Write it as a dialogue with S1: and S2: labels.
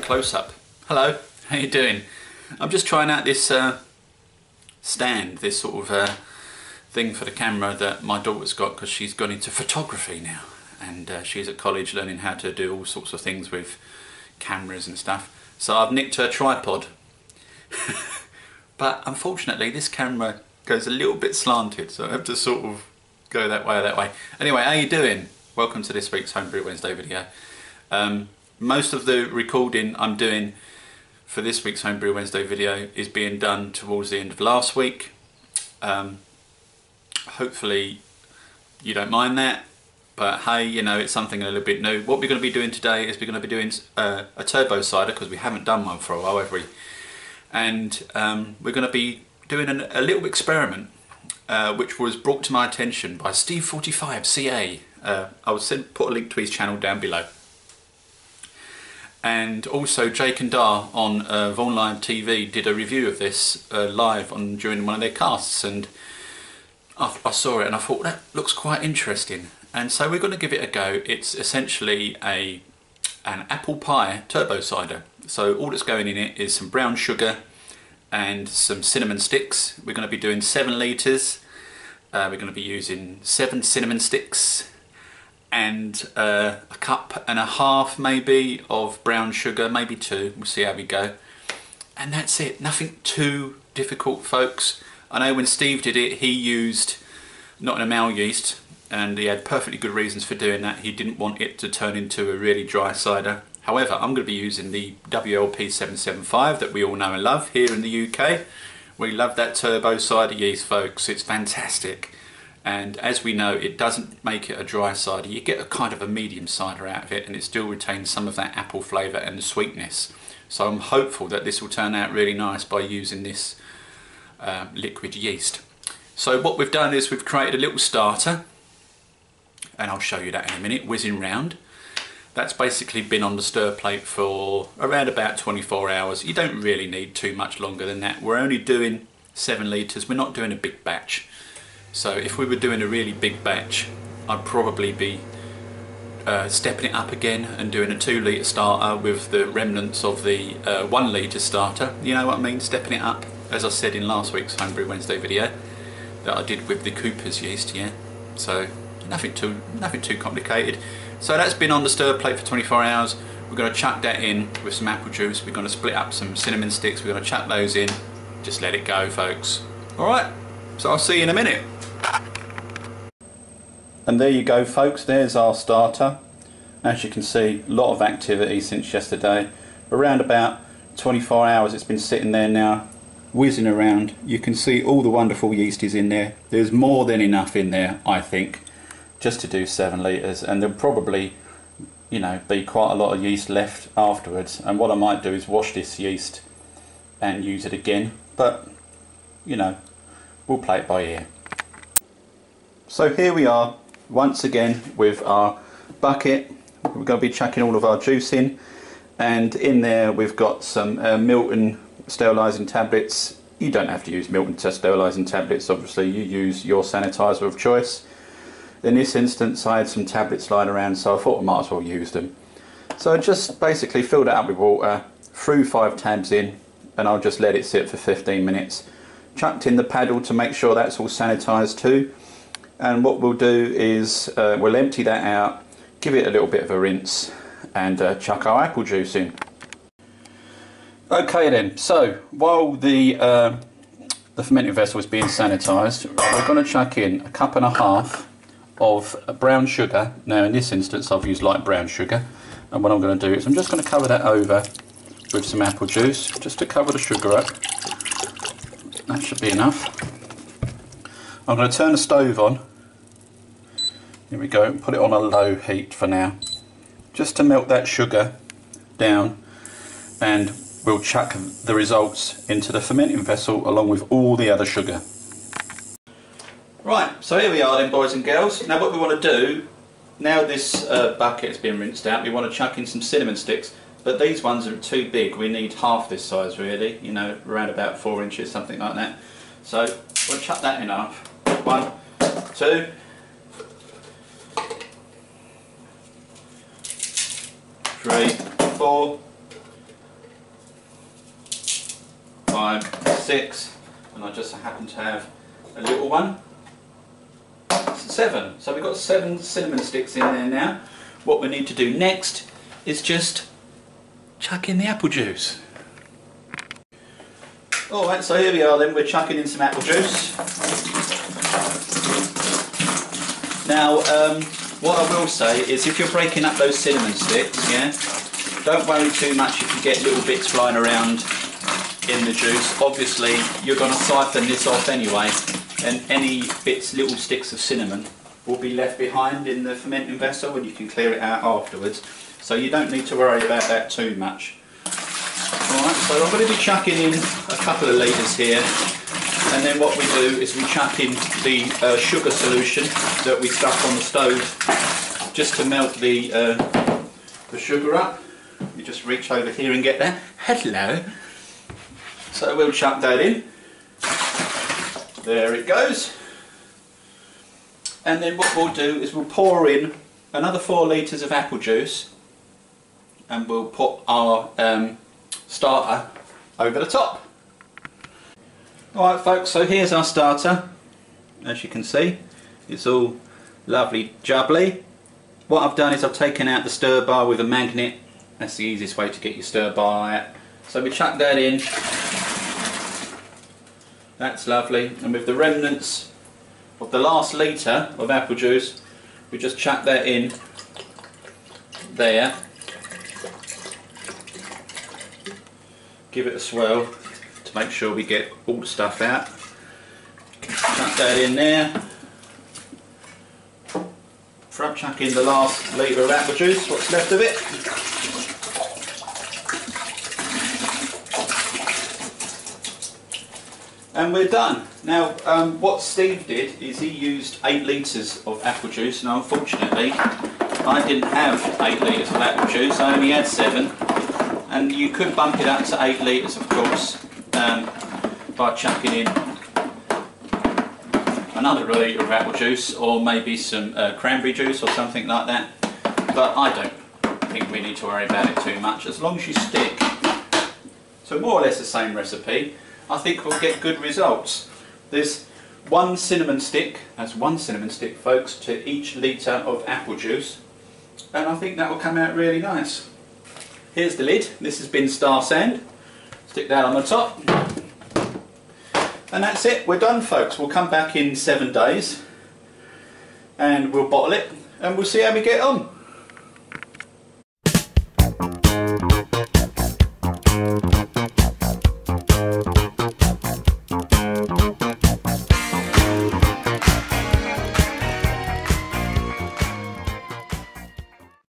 S1: close-up. Hello, how you doing? I'm just trying out this stand, this sort of thing for the camera that my daughter's got, because she's gone into photography now, and she's at college learning how to do all sorts of things with cameras and stuff. So I've nicked her tripod. But unfortunately this camera goes a little bit slanted, so I have to sort of go that way or that way. Anyway, how you doing? Welcome to this week's Homebrew Wednesday video. Most of the recording I'm doing for this week's Homebrew Wednesday video is being done towards the end of last week. Hopefully you don't mind that, but hey, you know, it's something a little bit new. What we're going to be doing today is we're going to be doing a turbo cider, because we haven't done one for a while, have we? And we're going to be doing a little experiment which was brought to my attention by Steve45CA. I will put a link to his channel down below. And also Jake and Dar on Vaughan Live TV did a review of this live during one of their casts, and I saw it and I thought that looks quite interesting, and so we're going to give it a go. It's essentially an apple pie turbo cider. So all that's going in it is some brown sugar and some cinnamon sticks. We're going to be doing 7 litres. We're going to be using 7 cinnamon sticks and a cup and a half maybe of brown sugar, maybe 2, we'll see how we go. And that's it, nothing too difficult, folks. I know when Steve did it, he used Nottingham Ale yeast, and he had perfectly good reasons for doing that. He didn't want it to turn into a really dry cider. However, I'm going to be using the WLP 775 that we all know and love here in the UK. We love that turbo cider yeast, folks. It's fantastic. And as we know, it doesn't make it a dry cider. You get a kind of a medium cider out of it, and it still retains some of that apple flavour and the sweetness. So I'm hopeful that this will turn out really nice by using this liquid yeast. So what we've done is we've created a little starter, and I'll show you that in a minute, whizzing round. That's basically been on the stir plate for around about 24 hours. You don't really need too much longer than that. We're only doing 7 litres, we're not doing a big batch. So if we were doing a really big batch, I'd probably be stepping it up again and doing a 2 litre starter with the remnants of the 1 litre starter. You know what I mean? Stepping it up, as I said in last week's Homebrew Wednesday video that I did with the Cooper's yeast, yeah. So nothing too complicated. So that's been on the stir plate for 24 hours. We're going to chuck that in with some apple juice. We're going to split up some cinnamon sticks. We're going to chuck those in. Just let it go, folks. All right. So I'll see you in a minute. And there you go, folks, there's our starter. As you can see, a lot of activity since yesterday. Around about 24 hours it's been sitting there now, whizzing around. You can see all the wonderful yeast is in there. There's more than enough in there, I think, just to do 7 litres, and there'll probably, you know, be quite a lot of yeast left afterwards. And what I might do is wash this yeast and use it again, but, you know, we'll play it by ear. So here we are once again with our bucket. We're going to be chucking all of our juice in, and in there we've got some Milton sterilising tablets. You don't have to use Milton sterilising tablets, obviously. You use your sanitizer of choice. In this instance I had some tablets lying around, so I thought I might as well use them. So I just basically filled it up with water, threw 5 tabs in, and I'll just let it sit for 15 minutes. Chucked in the paddle to make sure that's all sanitised too. And what we'll do is we'll empty that out, give it a little bit of a rinse, and chuck our apple juice in. Okay then, so while the fermenting vessel is being sanitised, we're going to chuck in a cup and a half of brown sugar. Now in this instance I've used light brown sugar, and what I'm going to do is I'm just going to cover that over with some apple juice, just to cover the sugar up. That should be enough. I'm going to turn the stove on. Here we go, put it on a low heat for now, just to melt that sugar down, and we'll chuck the results into the fermenting vessel along with all the other sugar. Right, so here we are then, boys and girls. Now what we want to do, now this bucket has been rinsed out, we want to chuck in some cinnamon sticks, but these ones are too big. We need half this size really, you know, around about 4 inches, something like that. So we'll chuck that in half. 1, 2, 3, 4, 5, 6, and I just happen to have a little one. 7. So we've got 7 cinnamon sticks in there now. What we need to do next is just chuck in the apple juice. Alright, so here we are then, we're chucking in some apple juice. Now, what I will say is if you're breaking up those cinnamon sticks, yeah, don't worry too much if you get little bits flying around in the juice. Obviously, you're going to siphon this off anyway, and any bits, little sticks of cinnamon will be left behind in the fermenting vessel and you can clear it out afterwards. So you don't need to worry about that too much. Alright, so I'm going to be chucking in a couple of litres here, and then what we do is we chuck in the sugar solution that we stuck on the stove just to melt the sugar up. You just reach over here and get that. Hello! So we'll chuck that in. There it goes. And then what we'll do is we'll pour in another 4 litres of apple juice, and we'll put our starter over the top. Alright folks, so here's our starter. As you can see, it's all lovely jubbly. What I've done is I've taken out the stir bar with a magnet. That's the easiest way to get your stir bar out. So we chuck that in. That's lovely, and with the remnants of the last litre of apple juice, we just chuck that in there. Give it a swirl to make sure we get all the stuff out. Chuck that in there. Chuck in the last litre of apple juice, what's left of it. And we're done. Now, what Steve did is he used 8 litres of apple juice, and unfortunately I didn't have 8 litres of apple juice, I only had 7. And you could bump it up to 8 litres, of course, by chucking in another litre of apple juice, or maybe some cranberry juice or something like that. But I don't think we need to worry about it too much. As long as you stick to more or less the same recipe, I think we'll get good results. There's 1 cinnamon stick, that's 1 cinnamon stick folks, to each litre of apple juice, and I think that will come out really nice. Here's the lid. This has been Star Sand. Stick that on the top. And that's it, we're done folks. We'll come back in 7 days and we'll bottle it and we'll see how we get on.